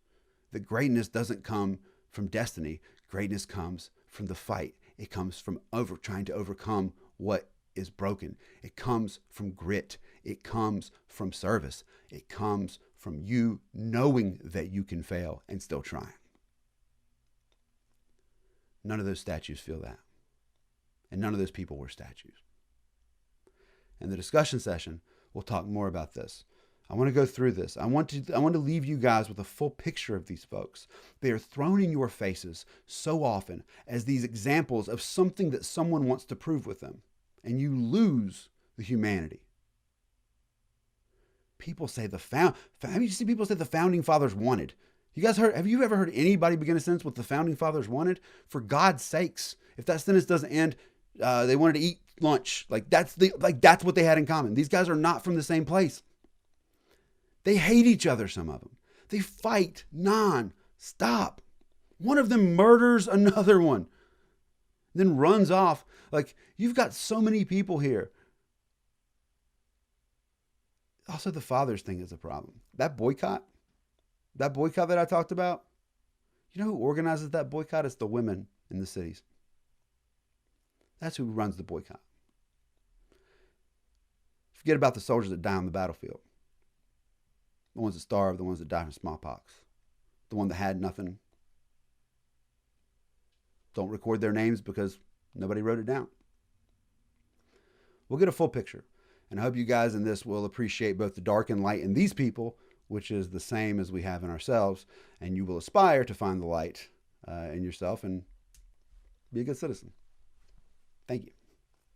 that greatness doesn't come from destiny. Greatness comes from the fight. It comes from trying to overcome what is broken. It comes from grit. It comes from service. It comes from you knowing that you can fail and still trying. None of those statues feel that. And none of those people were statues. In the discussion session, we'll talk more about this. I want to go through this. I want to leave you guys with a full picture of these folks. They are thrown in your faces so often as these examples of something that someone wants to prove with them. And you lose the humanity. People say have you seen people say the founding fathers wanted? Have you ever heard anybody begin a sentence what the founding fathers wanted? For God's sakes, if that sentence doesn't end, they wanted to eat lunch. That's what they had in common. These guys are not from the same place. They hate each other, some of them. They fight non-stop. One of them murders another one, then runs off. You've got so many people here. Also, the fathers thing is a problem. That boycott that I talked about, you know who organizes that boycott? It's the women in the cities. That's who runs the boycott. Forget about the soldiers that die on the battlefield. The ones that starve, the ones that die from smallpox. The one that had nothing. Don't record their names because nobody wrote it down. We'll get a full picture. And I hope you guys in this will appreciate both the dark and light in these people, which is the same as we have in ourselves. And you will aspire to find the light in yourself and be a good citizen. Thank you.